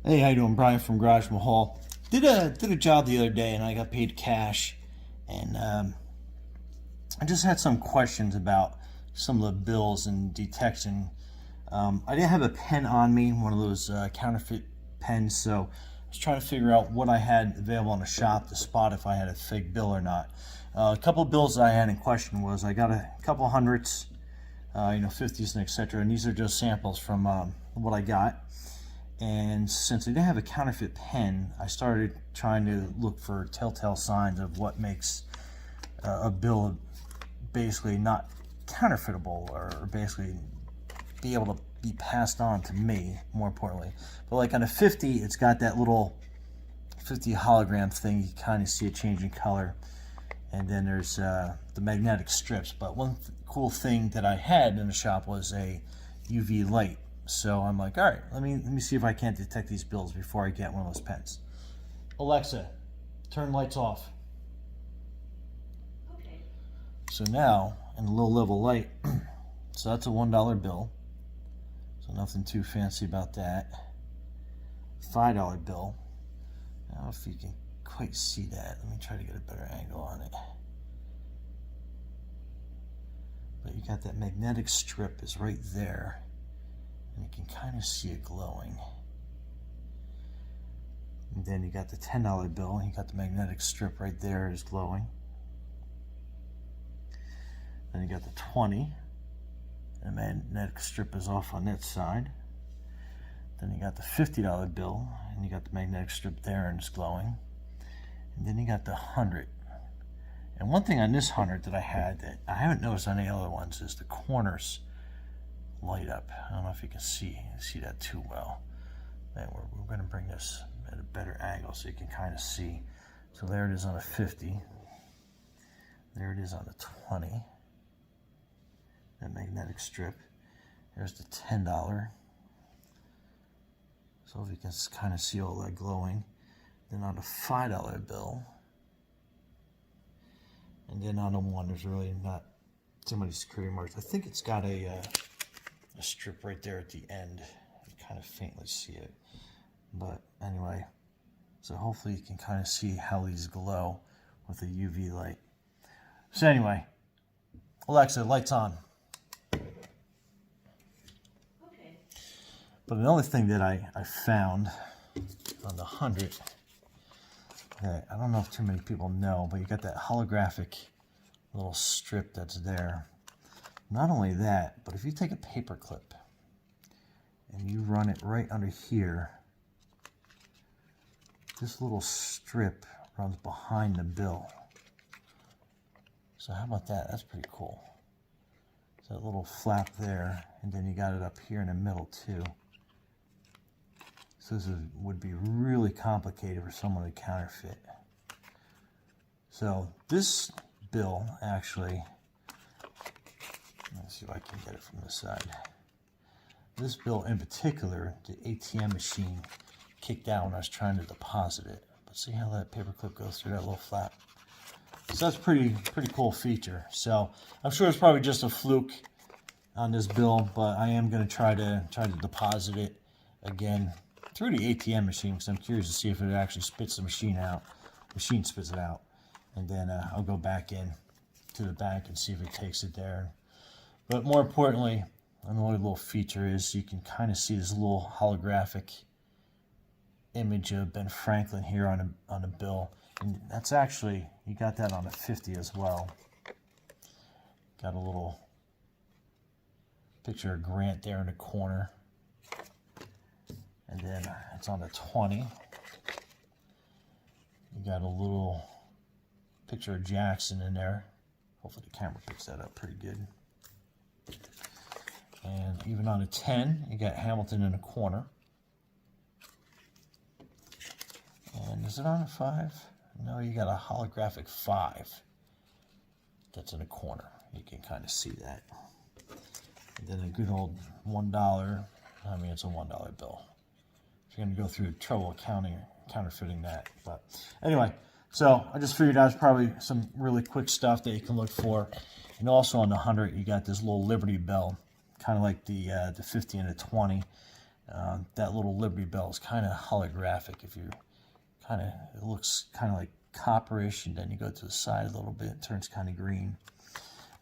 Hey, how you doing? Brian from Garage Mahal. Did a job the other day, and I got paid cash. And I just had some questions about some of the bills and detection. I didn't have a pen on me, one of those counterfeit pens, so I was trying to figure out what I had available in the shop to spot if I had a fake bill or not. A couple of bills that I had in question was I got a couple hundreds, 50s and etc. And these are just samples from what I got. And since I didn't have a counterfeit pen, I started trying to look for telltale signs of what makes a bill basically not counterfeitable, or basically be able to be passed on to me, more importantly. But like on a 50, it's got that little 50 hologram thing. You kind of see it changing color. And then there's the magnetic strips. But one cool thing that I had in the shop was a UV light. So I'm like, all right, let me see if I can't detect these bills before I get one of those pens. Alexa, turn lights off. Okay. So now, in a low level light, so that's a $1 bill. So nothing too fancy about that. $5 bill. I don't know if you can quite see that. Let me try to get a better angle on it. But you got that magnetic strip is right there. And you can kind of see it glowing. And then you got the $10 bill, and you got the magnetic strip right there is glowing. Then you got the 20, and the magnetic strip is off on that side. Then you got the $50 bill, and you got the magnetic strip there and it's glowing. And then you got the 100. And one thing on this 100 that I had that I haven't noticed on any other ones is the corners light up. I don't know if you can see that too well. And we're going to bring this at a better angle so you can kind of see. So there it is on a 50. There it is on the 20. That magnetic strip. There's the $10. So if you can kind of see all that glowing. Then on the $5 bill. And then on the one, there's really not too many security marks. I think it's got a strip right there at the end. You kind of faintly see it, but anyway, so hopefully you can kind of see how these glow with a UV light. So anyway, Alexa, lights on. Okay. But another thing that I found on the 100 that I don't know if too many people know, but you got that holographic little strip that's there. Not only that, but if you take a paper clip and you run it right under here, this little strip runs behind the bill. So how about that? That's pretty cool. So that little flap there, and then you got it up here in the middle too. So this would be really complicated for someone to counterfeit. So this bill actually, let's see if I can get it from this side. This bill in particular, the ATM machine kicked out when I was trying to deposit it. But see how that paper clip goes through that little flap? So that's pretty cool feature. So I'm sure it's probably just a fluke on this bill, but I am going to try to deposit it again through the ATM machine because I'm curious to see if it actually spits the machine out. The machine spits it out, and then I'll go back in to the bank and see if it takes it there. But more importantly, another little feature is you can kind of see this little holographic image of Ben Franklin here on a bill. And that's actually, you got that on a 50 as well. Got a little picture of Grant there in the corner. And then it's on the 20. You got a little picture of Jackson in there. Hopefully the camera picks that up pretty good. And even on a 10, you got Hamilton in the corner. And is it on a 5? No, you got a holographic 5 that's in the corner. You can kind of see that. And then a good old $1. I mean, it's a $1 bill. If you're going to go through trouble counterfeiting that. But anyway, so I just figured out it's probably some really quick stuff that you can look for. And also on the 100, you got this little Liberty Bell, kind of like the 50 and the 20. That little Liberty Bell is kind of holographic. If you it looks kind of like copperish, and then you go to the side a little bit, it turns kind of green.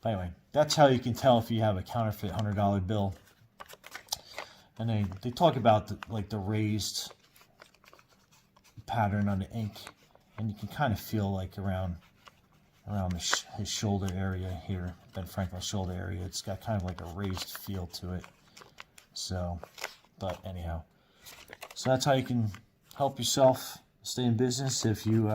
But anyway, that's how you can tell if you have a counterfeit $100 bill. And they talk about the raised pattern on the ink, and you can kind of feel like around his shoulder area here, Ben Franklin's shoulder area. It's got kind of like a raised feel to it. So, but anyhow, so that's how you can help yourself stay in business. If you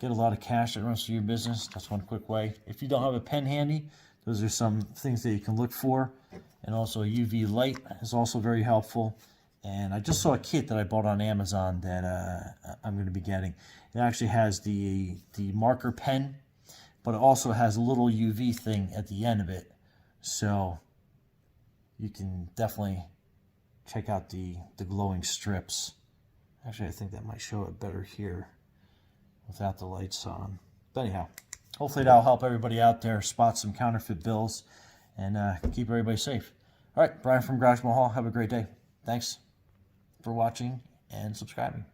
get a lot of cash that runs through your business, that's one quick way. If you don't have a pen handy, those are some things that you can look for. And also a UV light is also very helpful. And I just saw a kit that I bought on Amazon that I'm going to be getting. It actually has the marker pen, but it also has a little UV thing at the end of it. So you can definitely check out the glowing strips. Actually, I think that might show it better here without the lights on. But anyhow, hopefully that'll help everybody out there spot some counterfeit bills and keep everybody safe. All right, Brian from Garage Mahal. Have a great day. Thanks for watching and subscribing.